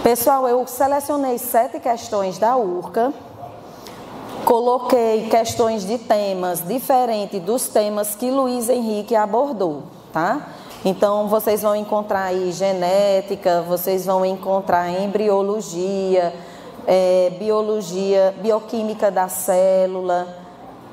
Pessoal, eu selecionei 7 questões da URCA, coloquei questões de temas diferentes dos temas que Luiz Henrique abordou, tá? Então, vocês vão encontrar aí genética, vocês vão encontrar embriologia, biologia, bioquímica da célula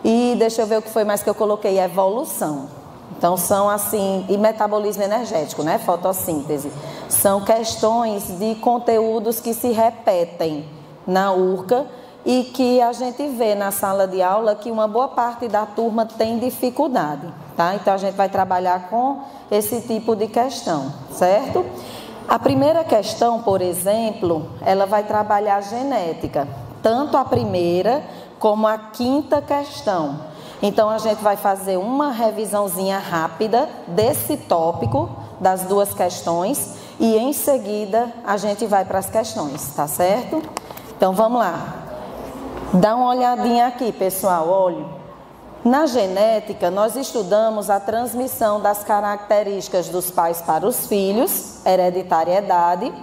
e deixa eu ver o que foi mais que eu coloquei, evolução. Então, são assim, e metabolismo energético, né? Fotossíntese. São questões de conteúdos que se repetem na URCA e que a gente vê na sala de aula que uma boa parte da turma tem dificuldade, tá? Então, a gente vai trabalhar com esse tipo de questão, certo? A primeira questão, por exemplo, ela vai trabalhar genética, tanto a primeira como a quinta questão. Então, a gente vai fazer uma revisãozinha rápida desse tópico, das 2 questões, e em seguida a gente vai para as questões, tá certo? Então, vamos lá. Dá uma olhadinha aqui, pessoal, olha. Na genética, nós estudamos a transmissão das características dos pais para os filhos, hereditariedade,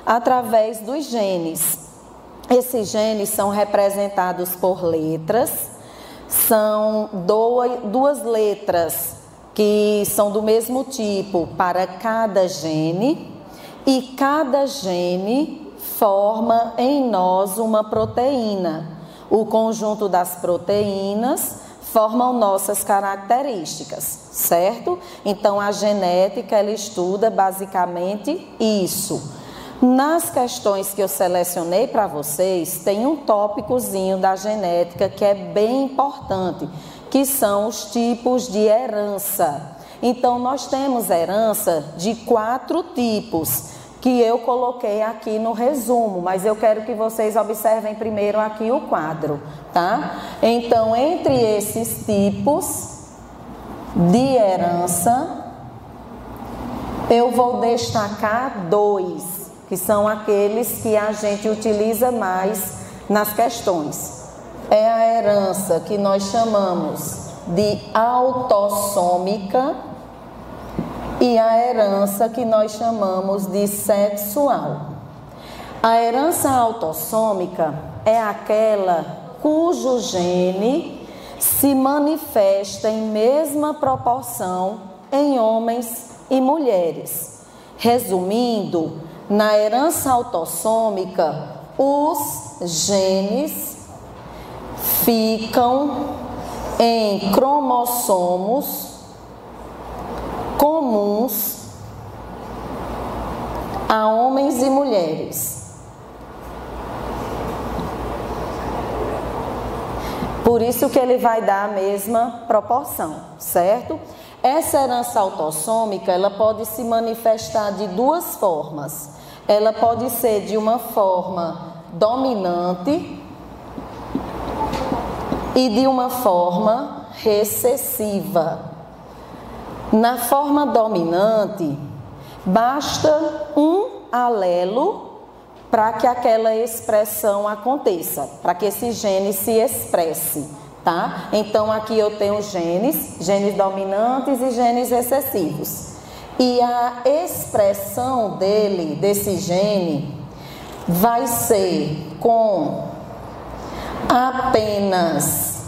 através dos genes. Esses genes são representados por letras. São 2 letras que são do mesmo tipo para cada gene e cada gene forma em nós uma proteína. O conjunto das proteínas formam nossas características, certo? Então, a genética, ela estuda basicamente isso. Nas questões que eu selecionei para vocês, tem um tópicozinho da genética que é bem importante, que são os tipos de herança. Então, nós temos herança de 4 tipos, que eu coloquei aqui no resumo, mas eu quero que vocês observem primeiro aqui o quadro, tá? Então, entre esses tipos de herança, eu vou destacar 2. Que são aqueles que a gente utiliza mais nas questões. É a herança que nós chamamos de autossômica e a herança que nós chamamos de sexual. A herança autossômica é aquela cujo gene se manifesta em mesma proporção em homens e mulheres. Resumindo, na herança autossômica, os genes ficam em cromossomos comuns a homens e mulheres. Por isso que ele vai dar a mesma proporção, certo? Essa herança autossômica, ela pode se manifestar de 2 formas. Ela pode ser de uma forma dominante e de uma forma recessiva. Na forma dominante, basta um alelo para que aquela expressão aconteça, para que esse gene se expresse, tá? Então, aqui eu tenho genes dominantes e genes recessivos. E a expressão desse gene, vai ser com apenas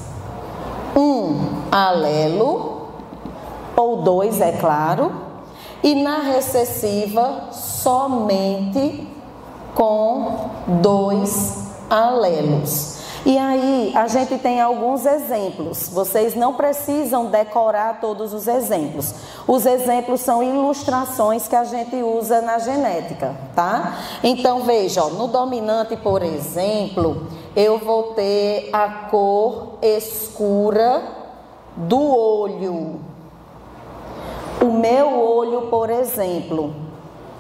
um alelo, ou 2, é claro, e na recessiva, somente com 2 alelos. E aí, a gente tem alguns exemplos. Vocês não precisam decorar todos os exemplos. Os exemplos são ilustrações que a gente usa na genética, tá? Então, veja, ó, no dominante, por exemplo, eu vou ter a cor escura do olho. O meu olho, por exemplo,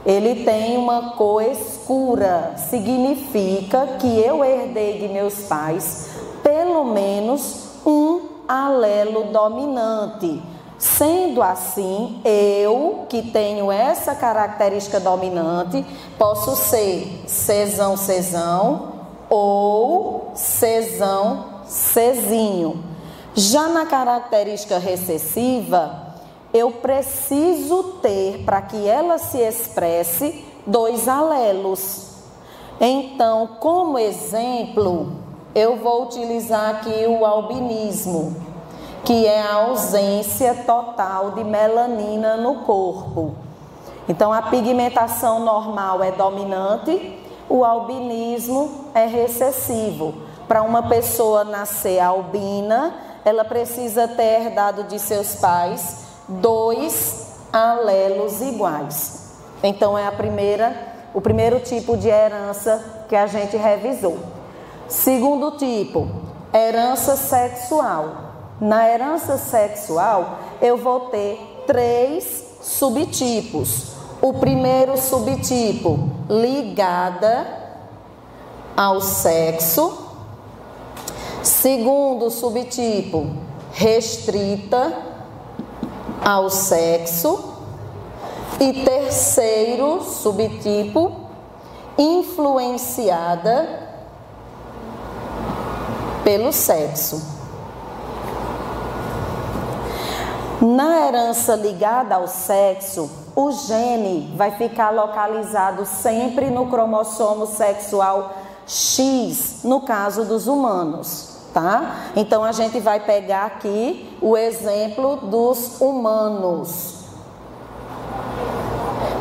ele tem uma cor escura, significa que eu herdei de meus pais pelo menos um alelo dominante. Sendo assim, eu que tenho essa característica dominante, posso ser Czão ou Czinho. Já na característica recessiva, eu preciso ter, para que ela se expresse, 2 alelos. Então, como exemplo, eu vou utilizar aqui o albinismo, que é a ausência total de melanina no corpo. Então, a pigmentação normal é dominante, o albinismo é recessivo. Para uma pessoa nascer albina, ela precisa ter herdado de seus pais 2 alelos iguais. Então, é o primeiro tipo de herança que a gente revisou. Segundo tipo, herança sexual. Na herança sexual, eu vou ter 3 subtipos. O primeiro subtipo, ligada ao sexo. Segundo subtipo, restrita ao sexo. E terceiro subtipo, influenciada pelo sexo. Na herança ligada ao sexo, o gene vai ficar localizado sempre no cromossomo sexual X, no caso dos humanos, tá? Então, a gente vai pegar aqui o exemplo dos humanos.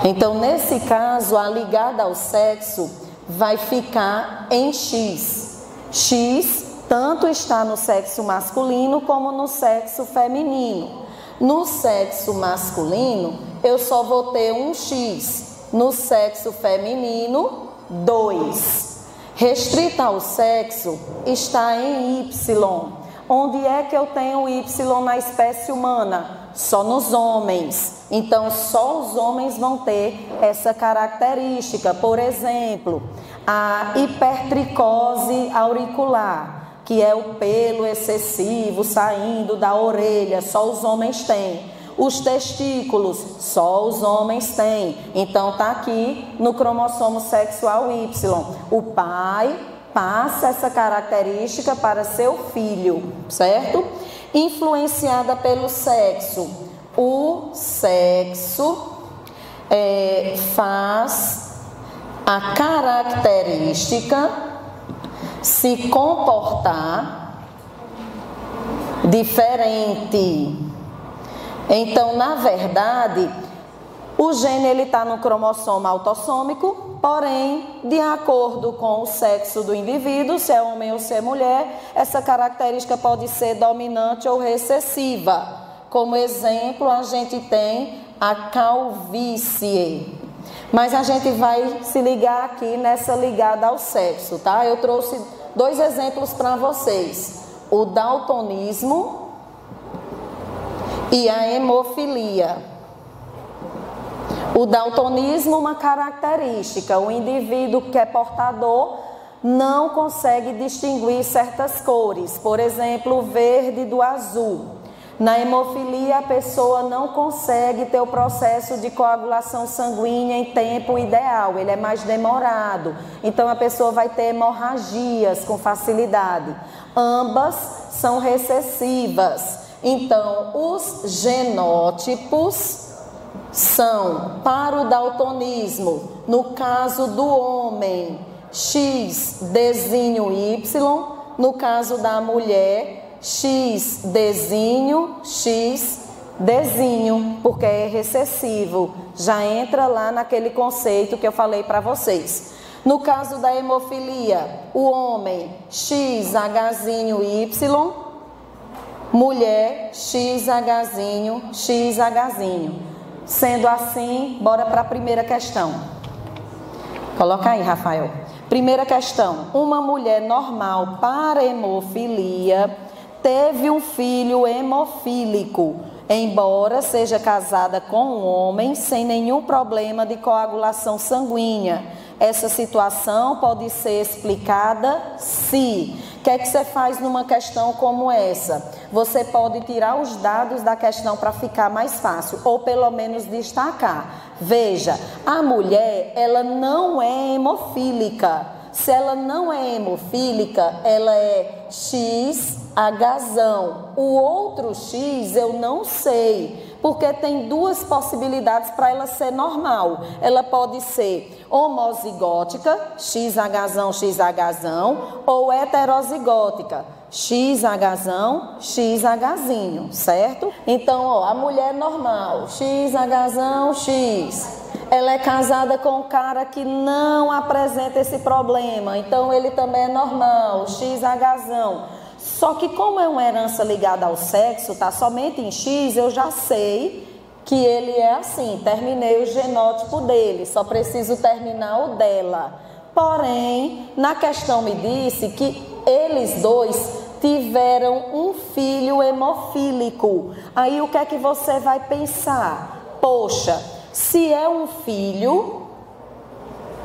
Então, nesse caso, a ligada ao sexo vai ficar em X. X tanto está no sexo masculino como no sexo feminino. No sexo masculino, eu só vou ter um X. No sexo feminino, 2. Restrita ao sexo está em Y. Onde é que eu tenho Y na espécie humana? Só nos homens. Então, só os homens vão ter essa característica. Por exemplo, a hipertricose auricular, que é o pelo excessivo saindo da orelha, só os homens têm. Os testículos, só os homens têm. Então, está aqui no cromossomo sexual Y. O pai passa essa característica para seu filho, certo? Influenciada pelo sexo. O sexo faz a característica se comportar diferente. Então, na verdade, o gene ele está no cromossomo autossômico, porém, de acordo com o sexo do indivíduo, se é homem ou se é mulher, essa característica pode ser dominante ou recessiva. Como exemplo, a gente tem a calvície. Mas a gente vai se ligar aqui nessa ligada ao sexo, tá? Eu trouxe 2 exemplos para vocês. O daltonismo e a hemofilia. O daltonismo, uma característica, o indivíduo que é portador não consegue distinguir certas cores, por exemplo, o verde do azul. Na hemofilia, a pessoa não consegue ter o processo de coagulação sanguínea em tempo ideal, ele é mais demorado, então a pessoa vai ter hemorragias com facilidade. Ambas são recessivas. Então, os genótipos são, para o daltonismo, no caso do homem, X, Dzinho, Y, no caso da mulher, X, Dzinho, X, Dzinho, porque é recessivo, já entra lá naquele conceito que eu falei para vocês. No caso da hemofilia, o homem, X, Hzinho, Y, mulher, XHzinho, XHzinho. Sendo assim, bora para a primeira questão. Coloca aí, Rafael. Primeira questão. Uma mulher normal para hemofilia teve um filho hemofílico, embora seja casada com um homem sem nenhum problema de coagulação sanguínea. Essa situação pode ser explicada se... O que é que você faz numa questão como essa? Você pode tirar os dados da questão para ficar mais fácil, ou pelo menos destacar. Veja, a mulher, ela não é hemofílica. Se ela não é hemofílica, ela é XH Hzão. O outro X eu não sei, porque tem duas possibilidades para ela ser normal. Ela pode ser homozigótica, XHzão, XHzão, ou heterozigótica, XHzão, XHzinho, certo? Então, ó, a mulher normal, XHzão, X. Ela é casada com um cara que não apresenta esse problema, então ele também é normal, XHzão. Só que como é uma herança ligada ao sexo, tá somente em X, eu já sei que ele é assim, terminei o genótipo dele, só preciso terminar o dela. Porém, na questão me disse que eles dois tiveram um filho hemofílico. Aí o que é que você vai pensar? Poxa, se é um filho,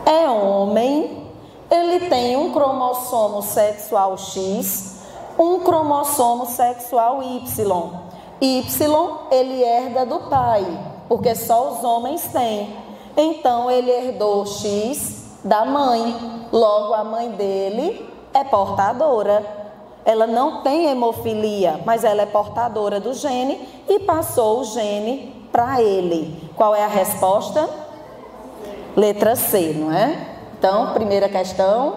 é homem, ele tem um cromossomo sexual X, um cromossomo sexual Y. Y ele herda do pai, porque só os homens têm. Então ele herdou X da mãe, logo a mãe dele é portadora. Ela não tem hemofilia, mas ela é portadora do gene e passou o gene para ele. Qual é a resposta? Letra C, não é? Então, primeira questão,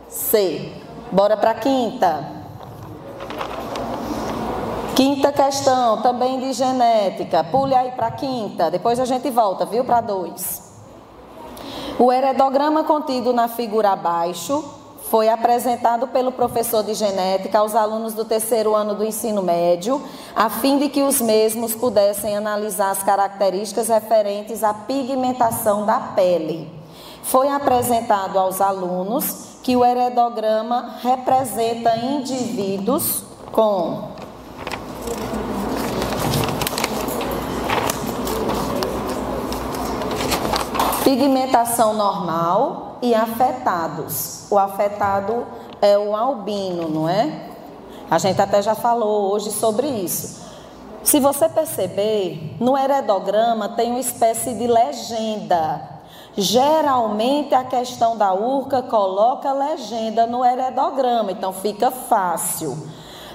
C. Bora para a quinta. Quinta questão, também de genética. Pule aí para a quinta, depois a gente volta, viu? Para 2. O heredograma contido na figura abaixo foi apresentado pelo professor de genética aos alunos do 3º ano do ensino médio, a fim de que os mesmos pudessem analisar as características referentes à pigmentação da pele. Foi apresentado aos alunos que o heredograma representa indivíduos com pigmentação normal e afetados. O afetado é o albino, não é? A gente até já falou hoje sobre isso. Se você perceber, no heredograma tem uma espécie de legenda. Geralmente a questão da URCA coloca legenda no heredograma, então fica fácil.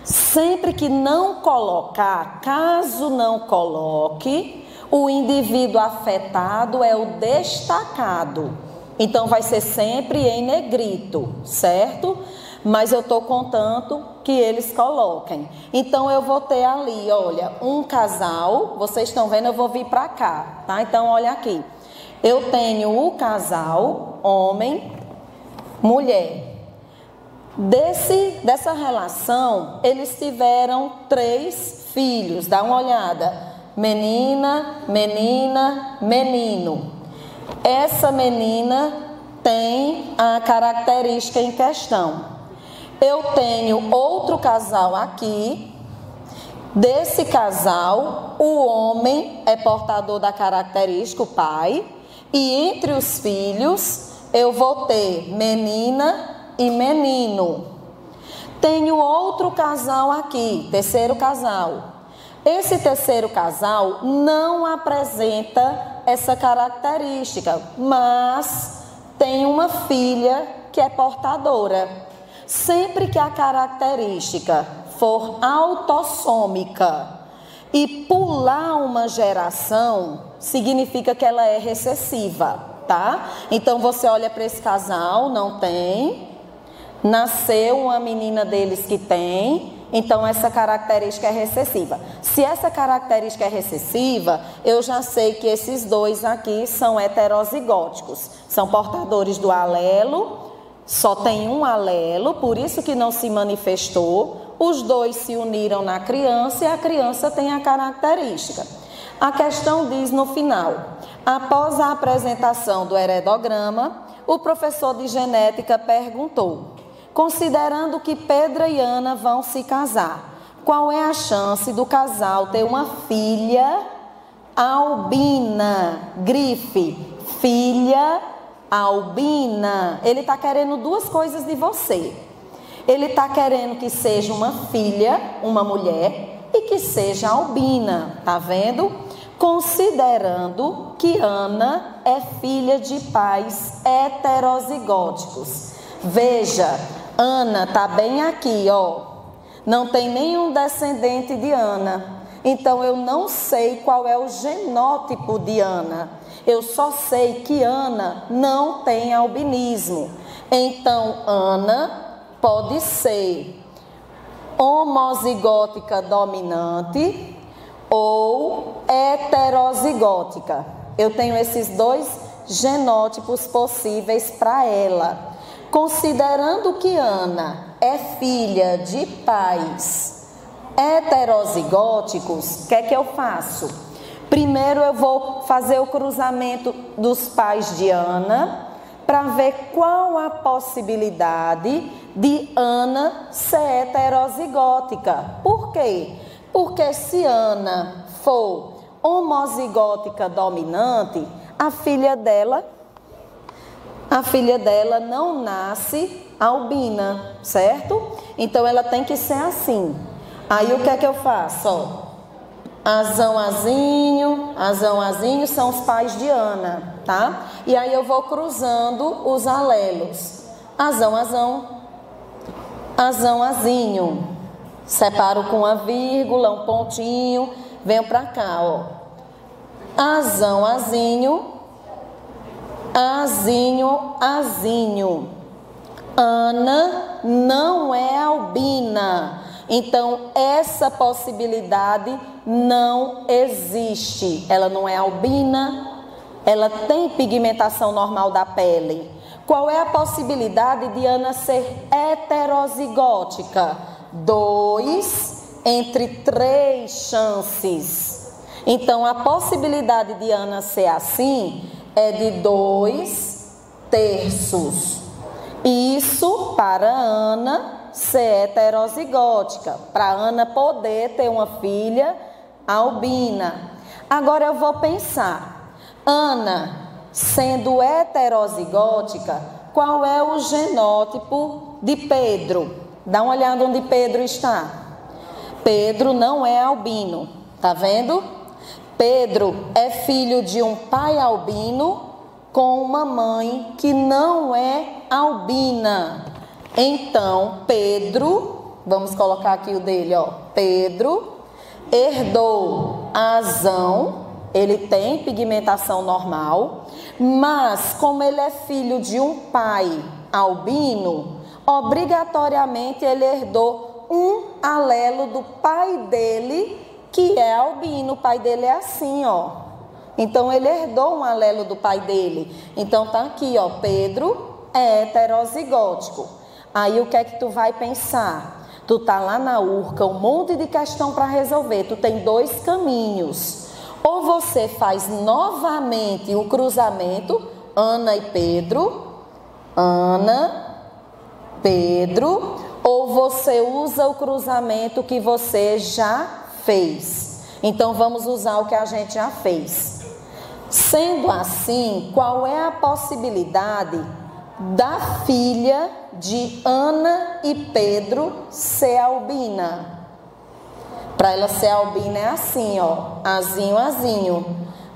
Sempre que não colocar, caso não coloque, o indivíduo afetado é o destacado. Então vai ser sempre em negrito, certo? Mas eu estou contando que eles coloquem. Então eu vou ter ali, olha, um casal, vocês estão vendo, eu vou vir para cá, tá? Então olha aqui. Eu tenho o casal, homem, mulher. Dessa relação, eles tiveram 3 filhos, dá uma olhada. Menina, menina, menino. Essa menina tem a característica em questão. Eu tenho outro casal aqui. Desse casal, o homem é portador da característica, o pai. E entre os filhos, eu vou ter menina e menino. Tenho outro casal aqui, terceiro casal. Esse terceiro casal não apresenta essa característica, mas tem uma filha que é portadora. Sempre que a característica for autossômica e pular uma geração, significa que ela é recessiva, tá? Então você olha para esse casal, não tem. Nasceu uma menina deles que tem. Então essa característica é recessiva. Se essa característica é recessiva, eu já sei que esses dois aqui são heterozigóticos. São portadores do alelo, só tem um alelo, por isso que não se manifestou. Os dois se uniram na criança e a criança tem a característica. A questão diz no final: após a apresentação do heredograma, o professor de genética perguntou: considerando que Pedro e Ana vão se casar, qual é a chance do casal ter uma filha albina? Grife, filha albina. Ele está querendo 2 coisas de você. Ele está querendo que seja uma filha, uma mulher, e que seja albina, tá vendo? Considerando que Ana é filha de pais heterozigóticos. Veja, Ana está bem aqui, ó. não tem nenhum descendente de Ana. Então eu não sei qual é o genótipo de Ana. Eu só sei que Ana não tem albinismo. Então Ana pode ser homozigótica dominante ou heterozigótica. Eu tenho esses dois genótipos possíveis para ela. Considerando que Ana é filha de pais heterozigóticos, o que é que eu faço? Primeiro eu vou fazer o cruzamento dos pais de Ana para ver qual a possibilidade de Ana ser heterozigótica. Por quê? Porque se Ana for homozigótica dominante, a filha dela não nasce albina, certo? Então ela tem que ser assim. Aí o que é que eu faço? Ó, azão, azinho são os pais de Ana, tá? E aí eu vou cruzando os alelos. Azão, azinho. Separo com uma vírgula, um pontinho, venho pra cá, ó. Azão, azinho. Ana não é albina. Então, essa possibilidade não existe. Ela não é albina, ela tem pigmentação normal da pele. Qual é a possibilidade de Ana ser heterozigótica? 2 entre 3 chances. Então, a possibilidade de Ana ser assim é de 2/3. Isso para Ana ser heterozigótica, para Ana poder ter uma filha albina. Agora eu vou pensar, Ana sendo heterozigótica, qual é o genótipo de Pedro? Dá uma olhada onde Pedro está. Pedro não é albino, tá vendo? Pedro é filho de um pai albino com uma mãe que não é albina. Então, Pedro, vamos colocar aqui o dele, ó. Pedro herdou azão, ele tem pigmentação normal, mas como ele é filho de um pai albino, obrigatoriamente ele herdou um alelo do pai dele, que é albino. O pai dele é assim, ó. Então, ele herdou um alelo do pai dele. Então, tá aqui, ó, Pedro é heterozigótico. Aí, o que é que tu vai pensar? Tu tá lá na Urca, um monte de questão para resolver. Tu tem 2 caminhos. Ou você faz novamente o cruzamento, Ana e Pedro, ou você usa o cruzamento que você já fez. Então, vamos usar o que a gente já fez. Sendo assim, qual é a possibilidade da filha de Ana e Pedro ser albina? Para ela ser albina é assim, ó, azinho.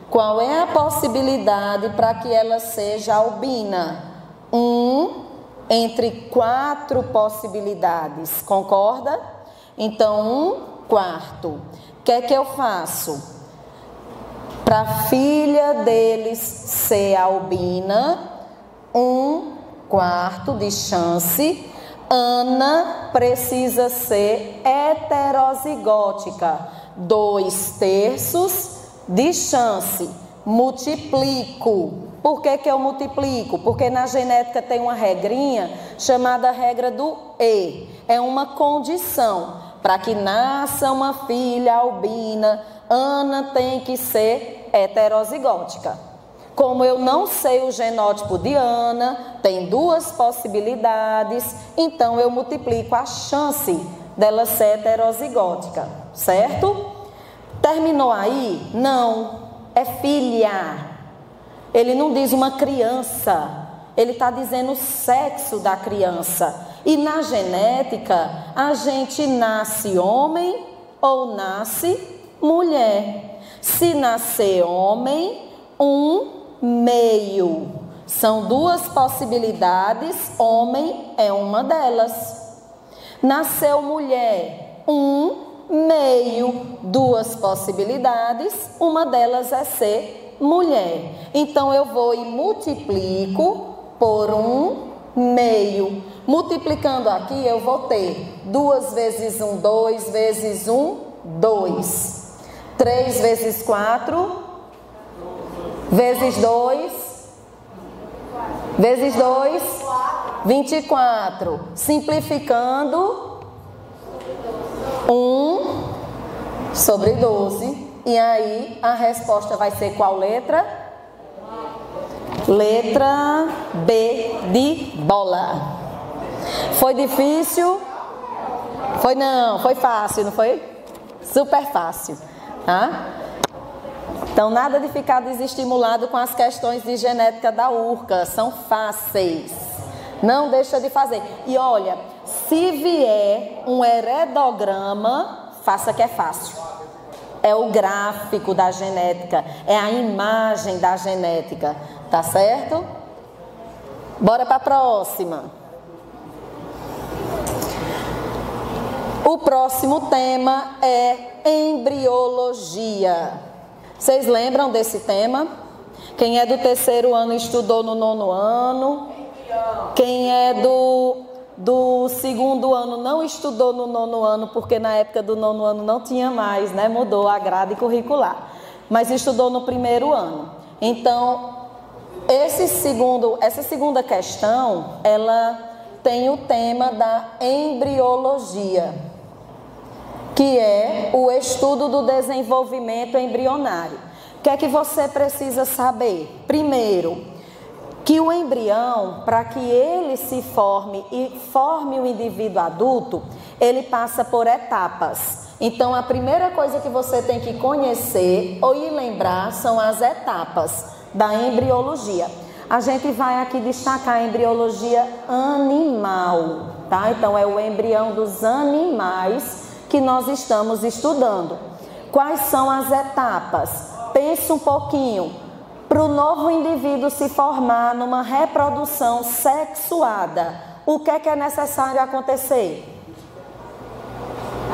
Qual é a possibilidade para que ela seja albina? 1 entre 4 possibilidades, concorda? Então, 1/4. O que é que eu faço? Para a filha deles ser albina, 1/4 de chance, Ana precisa ser heterozigótica, 2/3 de chance. Multiplico. Por que eu multiplico? Porque na genética tem uma regrinha chamada regra do E. É uma condição. Para que nasça uma filha albina, Ana tem que ser heterozigótica. Como eu não sei o genótipo de Ana, tem 2 possibilidades, então eu multiplico a chance dela ser heterozigótica, certo? Terminou aí? Não, é filha. Ele não diz uma criança, ele está dizendo o sexo da criança. E na genética, a gente nasce homem ou nasce mulher. Se nascer homem, 1/2. São 2 possibilidades, homem é uma delas. Nasceu mulher, meio, duas possibilidades, uma delas é ser mulher. Então, eu vou e multiplico por 1/2. Multiplicando aqui, eu vou ter 2 vezes 1, 2 vezes 1, 2. 3 vezes 4, vezes 2, vezes 2, 24. Simplificando, 1/12. E aí, a resposta vai ser qual letra? Letra B de bola. Foi difícil? Foi não, foi fácil, não foi? Super fácil, tá? Então, nada de ficar desestimulado com as questões de genética da URCA, são fáceis. Não deixa de fazer. E olha, se vier um heredograma, faça que é fácil. É o gráfico da genética, é a imagem da genética, tá certo? Bora para a próxima. O próximo tema é embriologia. Vocês lembram desse tema? Quem é do 3º ano estudou no 9º ano. Quem é do 2º ano não estudou no 9º ano, porque na época do 9º ano não tinha mais, né? Mudou a grade curricular. Mas estudou no 1º ano. Então, essa segunda questão, ela tem o tema da embriologia, que é o estudo do desenvolvimento embrionário. O que é que você precisa saber? Primeiro, que o embrião, para que ele se forme e forme o indivíduo adulto, ele passa por etapas. Então, a primeira coisa que você tem que conhecer ou lembrar são as etapas da embriologia. A gente vai aqui destacar a embriologia animal, tá? Então, é o embrião dos animais que nós estamos estudando. Quais são as etapas? Pense um pouquinho. Para o novo indivíduo se formar numa reprodução sexuada, o que é necessário acontecer?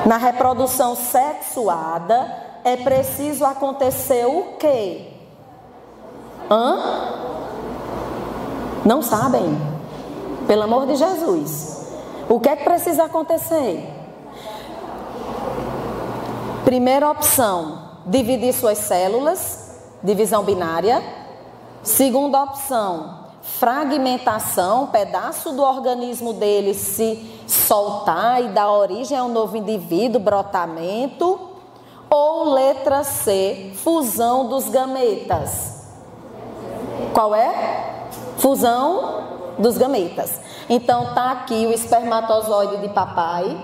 Na reprodução sexuada, é preciso acontecer o quê? Não sabem? Pelo amor de Jesus. O que é que precisa acontecer? Primeira opção, dividir suas células. Divisão binária. Segunda opção, fragmentação, pedaço do organismo dele se soltar e dar origem a um novo indivíduo, brotamento. Ou letra C, fusão dos gametas. Qual é? Fusão dos gametas. Então tá aqui o espermatozoide de papai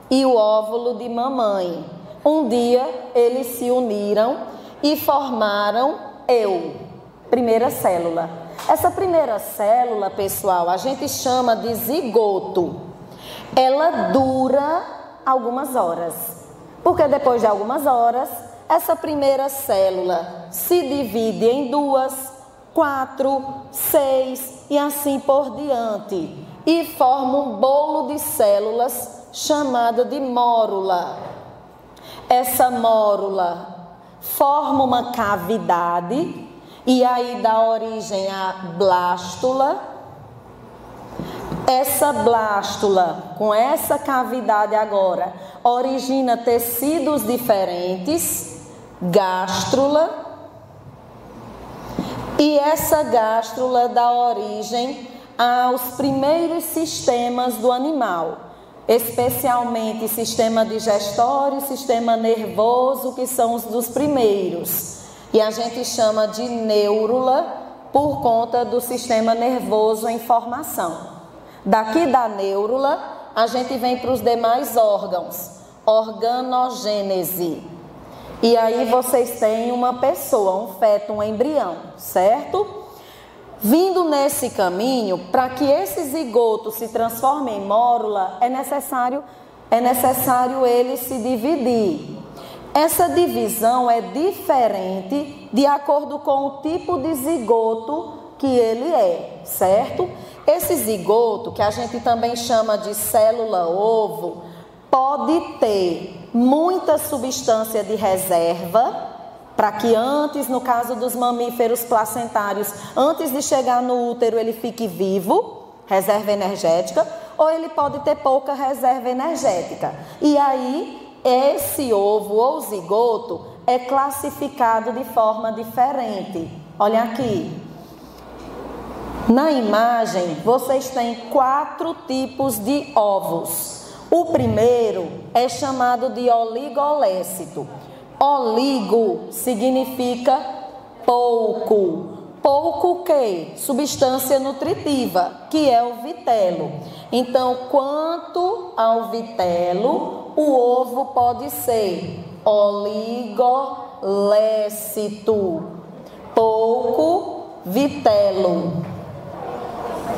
e o óvulo de mamãe. Um dia eles se uniram e formaram primeira célula. Essa primeira célula, pessoal, a gente chama de zigoto. Ela dura algumas horas, porque depois de algumas horas, essa primeira célula se divide em 2, 4, 6 e assim por diante, e forma um bolo de células chamada de mórula. Essa mórula forma uma cavidade e aí dá origem à blástula. Essa blástula, com essa cavidade agora, origina tecidos diferentes, gástrula, e essa gástrula dá origem aos primeiros sistemas do animal, especialmente sistema digestório e sistema nervoso, que são os dos primeiros. E a gente chama de neurula por conta do sistema nervoso em formação. Daqui da neurula, a gente vem para os demais órgãos, organogênese. E aí vocês têm uma pessoa, um feto, um embrião, certo? Vindo nesse caminho, para que esse zigoto se transforme em mórula, é necessário ele se dividir. Essa divisão é diferente de acordo com o tipo de zigoto que ele é, certo? Esse zigoto, que a gente também chama de célula-ovo, pode ter muita substância de reserva, para que antes, no caso dos mamíferos placentários, antes de chegar no útero ele fique vivo, reserva energética, ou ele pode ter pouca reserva energética. E aí, esse ovo ou zigoto é classificado de forma diferente. Olha aqui. Na imagem, vocês têm 4 tipos de ovos. O primeiro é chamado de oligolécito. Oligo significa pouco. Pouco o quê? Substância nutritiva, que é o vitelo. Então, quanto ao vitelo, o ovo pode ser oligolécito. Pouco vitelo.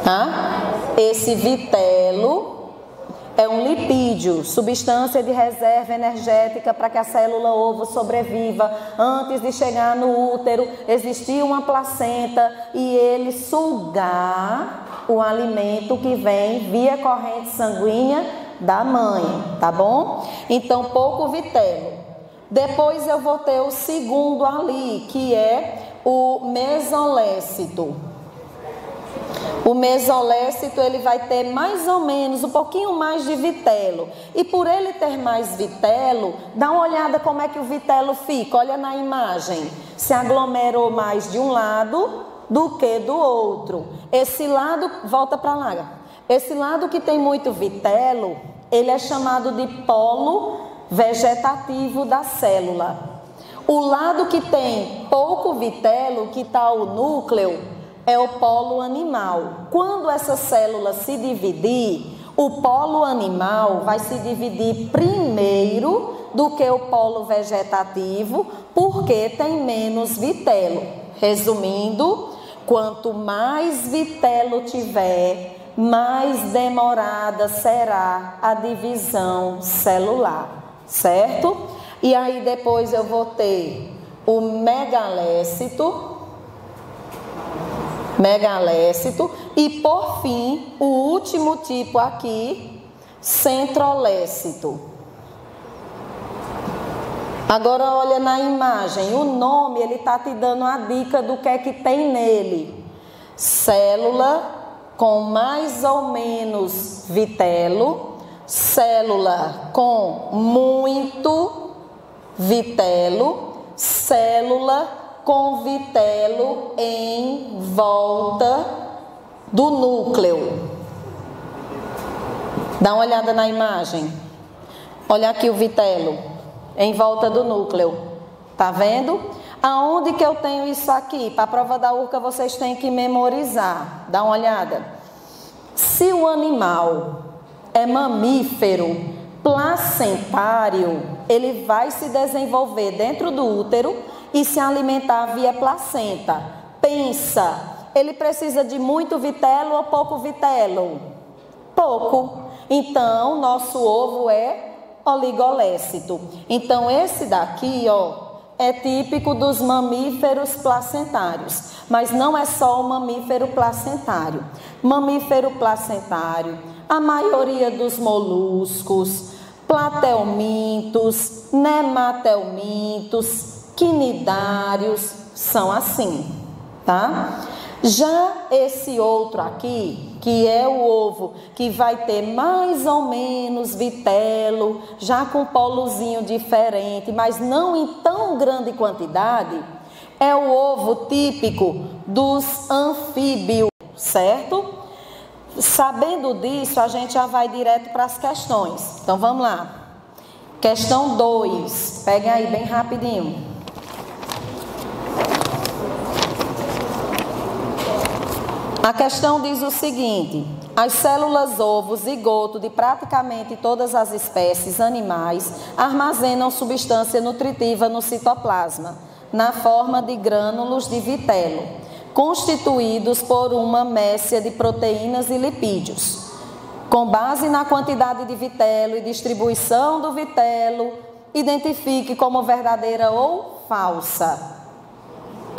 Tá? Esse vitelo é um lipídio, substância de reserva energética para que a célula ovo sobreviva. Antes de chegar no útero, existia uma placenta e ele sugar o alimento que vem via corrente sanguínea da mãe, tá bom? Então, pouco vitelo. Depois eu vou ter o segundo ali, que é o mesolécito. O mesolécito ele vai ter mais ou menos um pouquinho mais de vitelo. E por ele ter mais vitelo, dá uma olhada como é que o vitelo fica. Olha na imagem. Se aglomerou mais de um lado do que do outro. Esse lado, volta para lá. Esse lado que tem muito vitelo, ele é chamado de polo vegetativo da célula. O lado que tem pouco vitelo, que está o núcleo, é o polo animal. Quando essa célula se dividir, o polo animal vai se dividir primeiro do que o polo vegetativo, porque tem menos vitelo. Resumindo, quanto mais vitelo tiver, mais demorada será a divisão celular, certo? E aí depois eu vou ter o megalécito e por fim, o último tipo aqui, centrolécito. Agora olha na imagem, o nome ele está te dando a dica do que é que tem nele. Célula com mais ou menos vitelo, célula com muito vitelo, célula com vitelo em volta do núcleo. Dá uma olhada na imagem. Olha aqui o vitelo em volta do núcleo. Tá vendo? Aonde que eu tenho isso aqui? Para a prova da URCA vocês têm que memorizar. Dá uma olhada. Se o animal é mamífero placentário, ele vai se desenvolver dentro do útero e se alimentar via placenta. Pensa, ele precisa de muito vitelo ou pouco vitelo? Pouco. Então, nosso ovo é oligolécito. Então, esse daqui, ó, é típico dos mamíferos placentários. Mas não é só o mamífero placentário. Mamífero placentário, a maioria dos moluscos, platelmintos, nematelmintos, quinidários, são assim, tá? Já esse outro aqui, que é o ovo, que vai ter mais ou menos vitelo, já com polozinho diferente, mas não em tão grande quantidade, é o ovo típico dos anfíbios, certo? Sabendo disso, a gente já vai direto para as questões. Então, vamos lá. Questão 2. Peguem aí bem rapidinho. A questão diz o seguinte: as células ovo zigoto de praticamente todas as espécies animais armazenam substância nutritiva no citoplasma, na forma de grânulos de vitelo, constituídos por uma mescla de proteínas e lipídios. Com base na quantidade de vitelo e distribuição do vitelo, identifique como verdadeira ou falsa.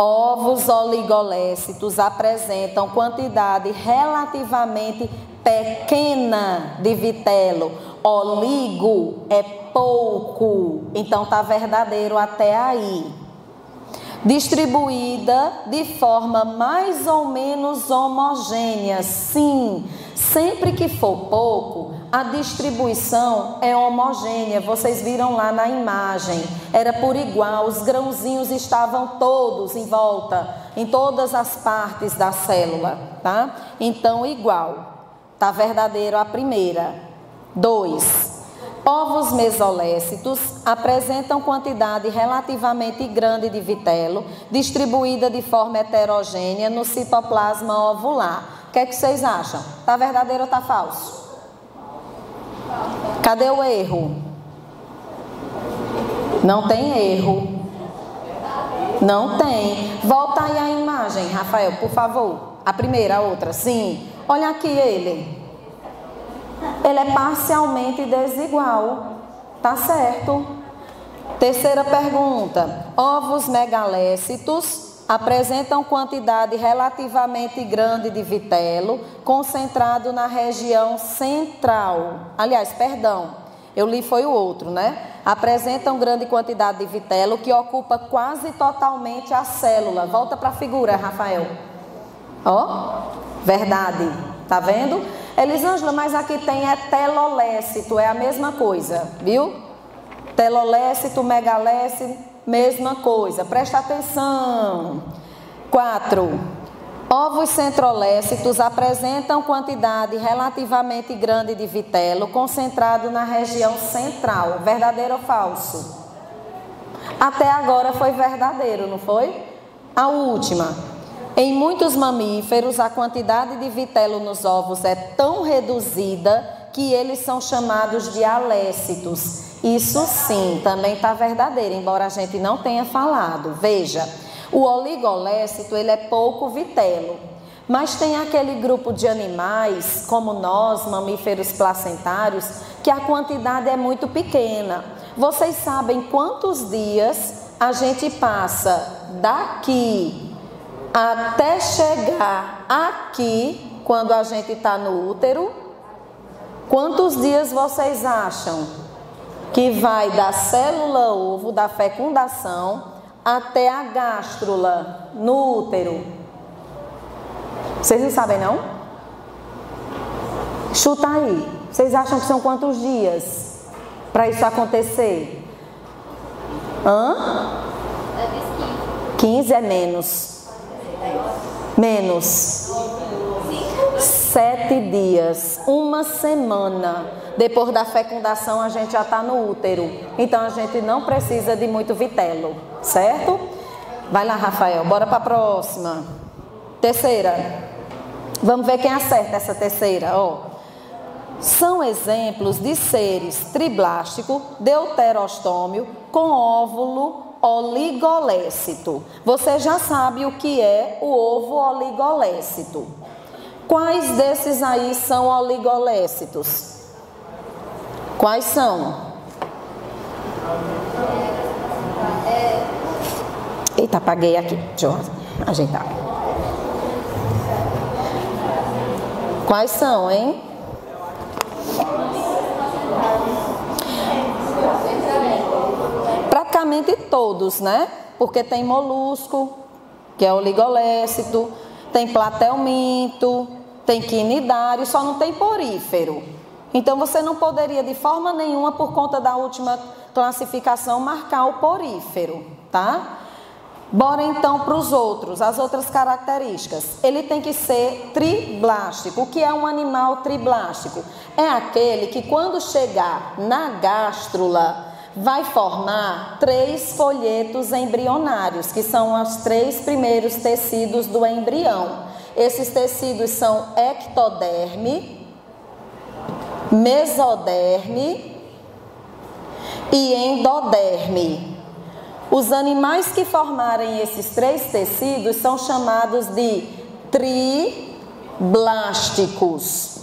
Ovos oligolécitos apresentam quantidade relativamente pequena de vitelo, Oligo é pouco, então tá verdadeiro até aí. Distribuída de forma mais ou menos homogênea, sim. Sempre que for pouco, a distribuição é homogênea. Vocês viram lá na imagem, era por igual, os grãozinhos estavam todos em volta, em todas as partes da célula, tá? Então, igual. Tá verdadeiro a primeira. 2. Ovos mesolécitos apresentam quantidade relativamente grande de vitelo, distribuída de forma heterogênea no citoplasma ovular. O que é que vocês acham? Tá verdadeiro ou tá falso? Cadê o erro? Não tem erro. Não tem. Volta aí a imagem, Rafael, por favor. A primeira, a outra. Sim. Olha aqui ele. Ele é parcialmente desigual. Tá certo. Terceira pergunta. Ovos megalécitos apresentam quantidade relativamente grande de vitelo, concentrado na região central. Aliás, perdão, eu li foi o outro, né? Apresentam grande quantidade de vitelo que ocupa quase totalmente a célula. Volta para a figura, Rafael. Ó, verdade. Tá vendo? Elisângela, mas aqui tem telolécito, é a mesma coisa, viu? Telolécito, megalécito, mesma coisa. Presta atenção. 4. Ovos centrolécitos apresentam quantidade relativamente grande de vitelo, concentrado na região central. Verdadeiro ou falso? Até agora foi verdadeiro, não foi? A última. Em muitos mamíferos, a quantidade de vitelo nos ovos é tão reduzida que eles são chamados de alécitos. Isso sim, também está verdadeiro, embora a gente não tenha falado. Veja, o oligolécito, ele é pouco vitelo, mas tem aquele grupo de animais, como nós, mamíferos placentários, que a quantidade é muito pequena. Vocês sabem quantos dias a gente passa daqui até chegar aqui, quando a gente está no útero? Quantos dias vocês acham que vai da célula ovo, da fecundação, até a gástrula no útero? Vocês não sabem, não? Chuta aí. Vocês acham que são quantos dias para isso acontecer? 15 é menos. Menos 7 dias, uma semana. Depois da fecundação a gente já está no útero. Então a gente não precisa de muito vitelo, certo? Vai lá, Rafael, bora para a próxima. Terceira. Vamos ver quem acerta essa terceira, ó. São exemplos de seres triblástico, deuterostômio, com óvulo oligolécito. Você já sabe o que é o ovo oligolécito. Quais desses aí são oligolécitos? Quais são? Eita, apaguei aqui. Deixa eu ajeitar. Quais são, hein? Praticamente todos, né? Porque tem molusco, que é oligolécito, tem platelminto, tem quinidário, só não tem porífero. Então você não poderia de forma nenhuma, por conta da última classificação, marcar o porífero, tá? Bora então para os outros, as outras características. Ele tem que ser triblástico. O que é um animal triblástico? É aquele que quando chegar na gástrula vai formar 3 folhetos embrionários, que são os 3 primeiros tecidos do embrião. Esses tecidos são ectoderme, mesoderme e endoderme. Os animais que formarem esses 3 tecidos são chamados de triblásticos.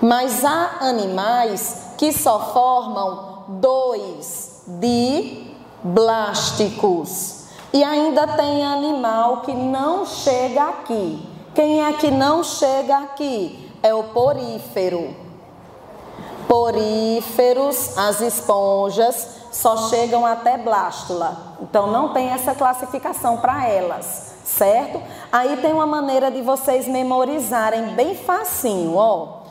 Mas há animais que só formam 2 diblásticos. E ainda tem animal que não chega aqui. Quem é que não chega aqui? É o porífero. Poríferos, as esponjas, só chegam até blástula. Então, não tem essa classificação para elas, certo? Aí tem uma maneira de vocês memorizarem bem facinho, ó.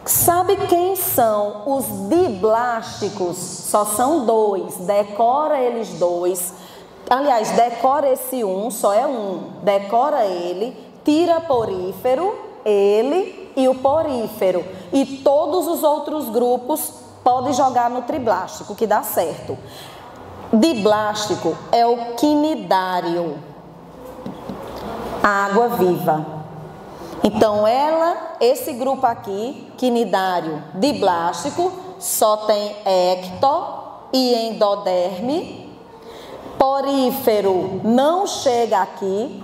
Sabe quem são os diblásticos? Só são dois, decora eles dois. Aliás, decora esse um, só é um. Decora ele, tira porífero, ele e o porífero. E todos os outros grupos podem jogar no triblástico, que dá certo. Diblástico é o quinidário, a água viva. Então, esse grupo aqui, quinidário diblástico, só tem ecto e endoderme. Porífero não chega aqui.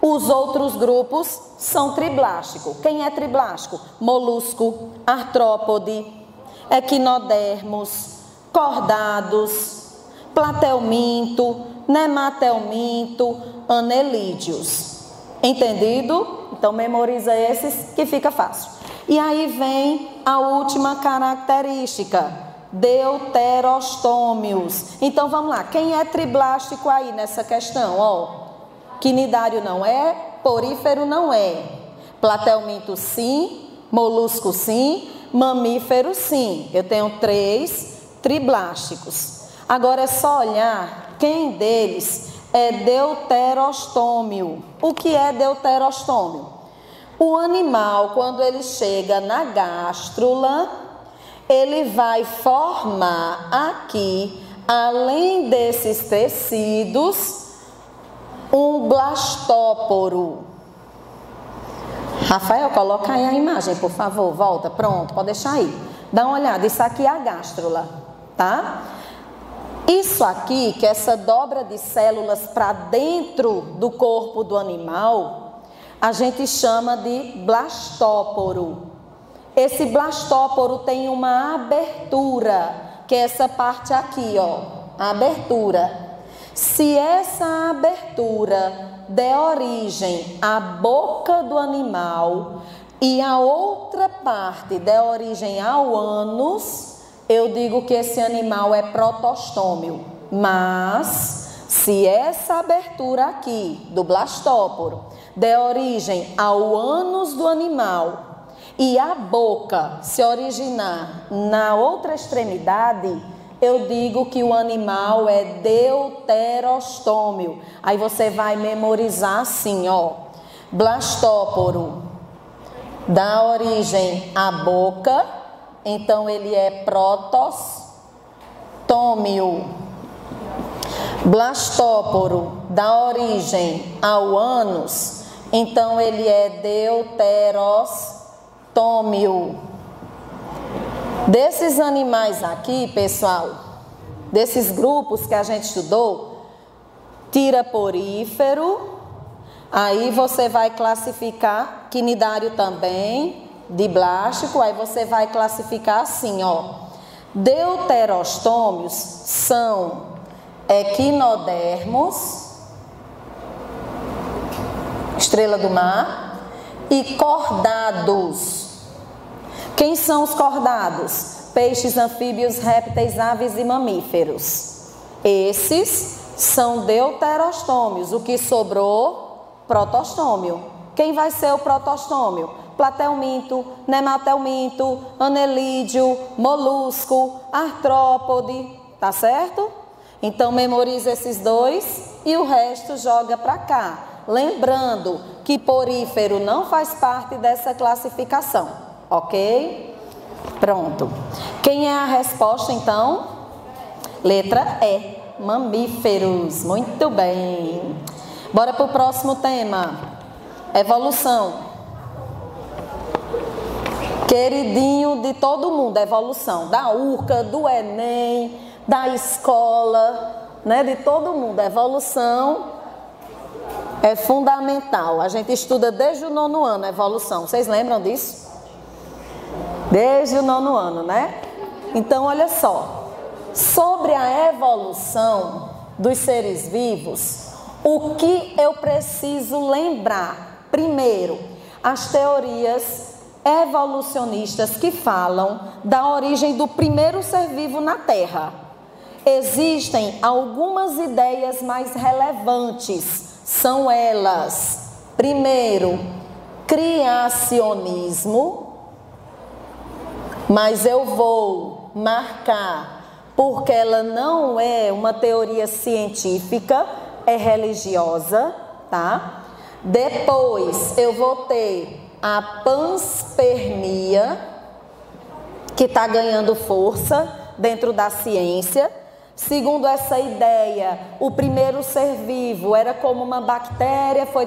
Os outros grupos são triblástico. Quem é triblástico? Molusco, artrópode, equinodermos, cordados, platelminto, nematelminto, anelídeos. Entendido? Então, memoriza esses que fica fácil. E aí vem a última característica, deuterostômios. Então, vamos lá. Quem é triblástico aí nessa questão? Ó, quinidário não é, porífero não é. Platelminto sim, molusco sim, mamífero sim. Eu tenho 3 triblásticos. Agora é só olhar quem deles é deuterostômio. O que é deuterostômio? O animal, quando ele chega na gástrula, ele vai formar aqui, além desses tecidos, um blastóporo. Rafael, coloca aí a imagem, por favor. Volta, pronto, pode deixar aí. Dá uma olhada, isso aqui é a gástrula, tá? Isso aqui, que é essa dobra de células para dentro do corpo do animal, a gente chama de blastóporo. Esse blastóporo tem uma abertura, que é essa parte aqui, ó, a abertura. Se essa abertura der origem à boca do animal e a outra parte der origem ao ânus, eu digo que esse animal é protostômio. Mas, se essa abertura aqui do blastóporo der origem ao ânus do animal e a boca se originar na outra extremidade, eu digo que o animal é deuterostômio. Aí você vai memorizar assim, ó. Blastóporo dá origem à boca, então ele é protostômio. Blastóporo dá origem ao ânus, então ele é deuterostômio. Desses animais aqui, pessoal, desses grupos que a gente estudou, tira porífero, aí você vai classificar quinidário também, diblástico, aí você vai classificar assim, ó. Deuterostômios são equinodermos, estrela do mar, e cordados. Quem são os cordados? Peixes, anfíbios, répteis, aves e mamíferos. Esses são deuterostômios. O que sobrou? Protostômio. Quem vai ser o protostômio? Platelminto, nematelminto, anelídeo, molusco, artrópode. Tá certo? Então memoriza esses dois e o resto joga para cá. Lembrando que porífero não faz parte dessa classificação. Ok? Pronto. Quem é a resposta, então? Letra E. Mamíferos. Muito bem. Bora para o próximo tema. Evolução. Queridinho de todo mundo, evolução. Da URCA, do Enem, da escola, né? De todo mundo. Evolução é fundamental. A gente estuda desde o 9º ano, evolução. Vocês lembram disso? Desde o 9º ano, né? Então, olha só. Sobre a evolução dos seres vivos, o que eu preciso lembrar? Primeiro, as teorias evolucionistas que falam da origem do primeiro ser vivo na Terra. Existem algumas ideias mais relevantes, são elas: primeiro, criacionismo, mas eu vou marcar porque ela não é uma teoria científica, é religiosa, tá? Depois eu vou ter a panspermia, que está ganhando força dentro da ciência. Segundo essa ideia, o primeiro ser vivo era como uma bactéria, foi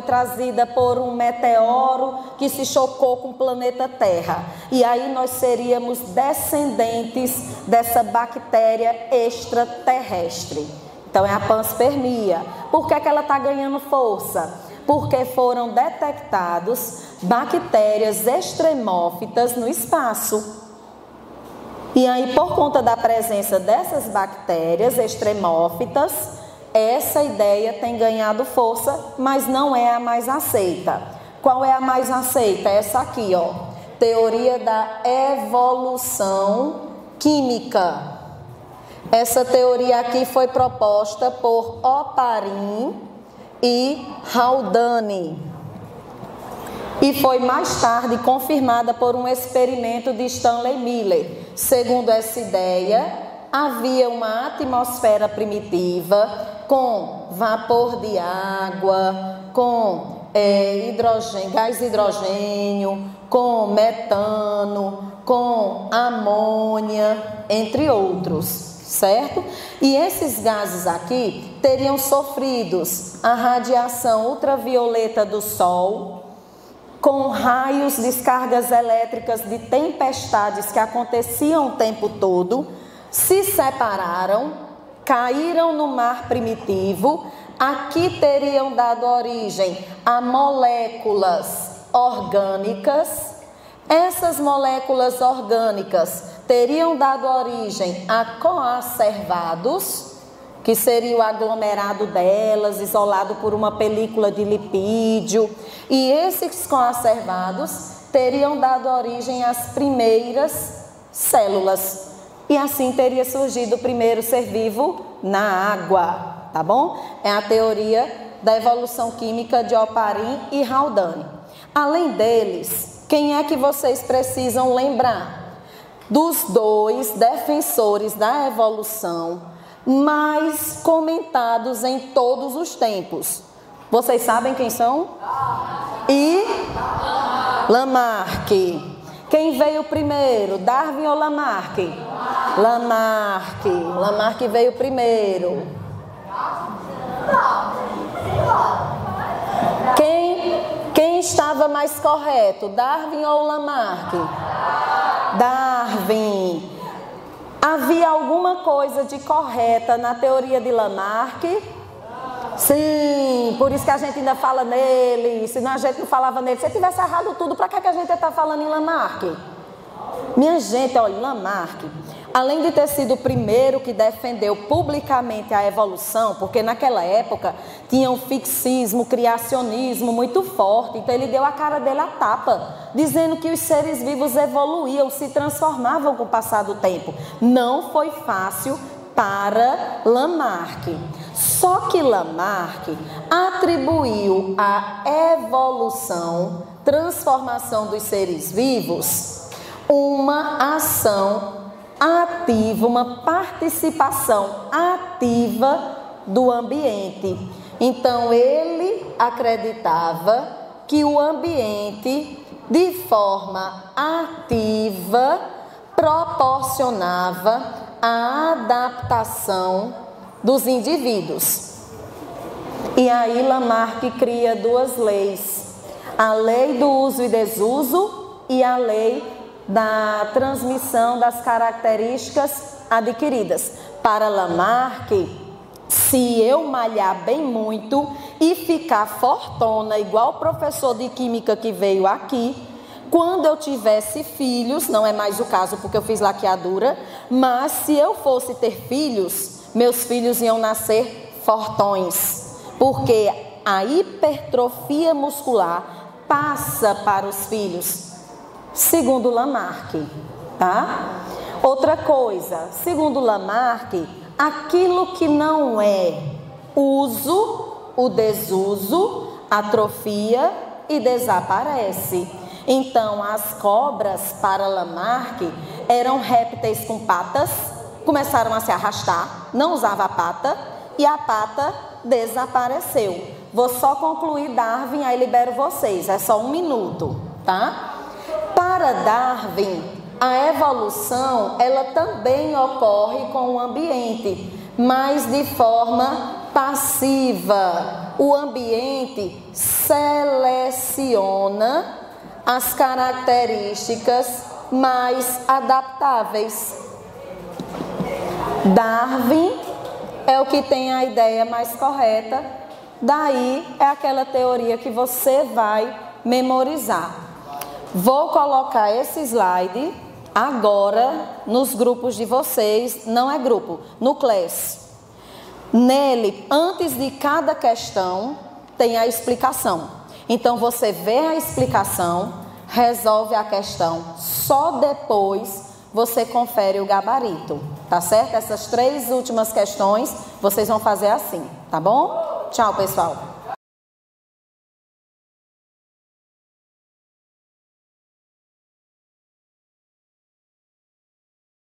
trazida por um meteoro que se chocou com o planeta Terra. E aí nós seríamos descendentes dessa bactéria extraterrestre. Então é a panspermia. Por que ela está ganhando força? Porque foram detectados bactérias extremófitas no espaço. E aí, por conta da presença dessas bactérias extremófitas, essa ideia tem ganhado força, mas não é a mais aceita. Qual é a mais aceita? Essa aqui, ó. Teoria da evolução química. Essa teoria aqui foi proposta por Oparin e Haldane. E foi mais tarde confirmada por um experimento de Stanley Miller. Segundo essa ideia, havia uma atmosfera primitiva com vapor de água, com gás hidrogênio, com metano, com amônia, entre outros, certo? E esses gases aqui teriam sofrido a radiação ultravioleta do Sol, com raios, descargas elétricas de tempestades que aconteciam o tempo todo, se separaram, caíram no mar primitivo, aqui teriam dado origem a moléculas orgânicas. Essas moléculas orgânicas teriam dado origem a coacervados, que seria o aglomerado delas, isolado por uma película de lipídio. E esses coacervados teriam dado origem às primeiras células. E assim teria surgido o primeiro ser vivo na água, tá bom? É a teoria da evolução química de Oparin e Haldane. Além deles, quem é que vocês precisam lembrar? Dos dois defensores da evolução mais comentados em todos os tempos. Vocês sabem quem são? E Lamarck. Quem veio primeiro, Darwin ou Lamarck? Lamarck. Lamarck veio primeiro. Quem estava mais correto, Darwin ou Lamarck? Darwin. Havia alguma coisa de correta na teoria de Lamarck? Sim, por isso que a gente ainda fala nele. Senão a gente não falava nele. Se tivesse errado tudo, para que a gente está falando em Lamarck? Minha gente, olha, Lamarck, além de ter sido o primeiro que defendeu publicamente a evolução, porque naquela época tinha um fixismo, criacionismo muito forte, então ele deu a cara dele à tapa, dizendo que os seres vivos evoluíam, se transformavam com o passar do tempo. Não foi fácil para Lamarck. Só que Lamarck atribuiu a evolução, transformação dos seres vivos, uma ação ativa, uma participação ativa do ambiente. Então ele acreditava que o ambiente, de forma ativa, proporcionava a adaptação dos indivíduos. E aí Lamarck cria duas leis: a lei do uso e desuso e a lei da transmissão das características adquiridas. Para Lamarck, se eu malhar bem muito e ficar fortona, igual o professor de química que veio aqui, quando eu tivesse filhos, não é mais o caso porque eu fiz laqueadura, mas se eu fosse ter filhos, meus filhos iam nascer fortões, porque a hipertrofia muscular passa para os filhos? Segundo Lamarck, tá? Outra coisa, segundo Lamarck, aquilo que não é uso, o desuso, atrofia e desaparece. Então, as cobras, para Lamarck, eram répteis com patas, começaram a se arrastar, não usava a pata, e a pata desapareceu. Vou só concluir Darwin, aí libero vocês, é só 1 minuto, tá? Para Darwin, a evolução, ela também ocorre com o ambiente, mas de forma passiva. O ambiente seleciona as características mais adaptáveis. Darwin é o que tem a ideia mais correta, daí é aquela teoria que você vai memorizar. Vou colocar esse slide agora nos grupos de vocês, não é grupo, no Class. Nele, antes de cada questão, tem a explicação. Então, você vê a explicação, resolve a questão, só depois você confere o gabarito, tá certo? Essas 3 últimas questões, vocês vão fazer assim, tá bom? Tchau, pessoal!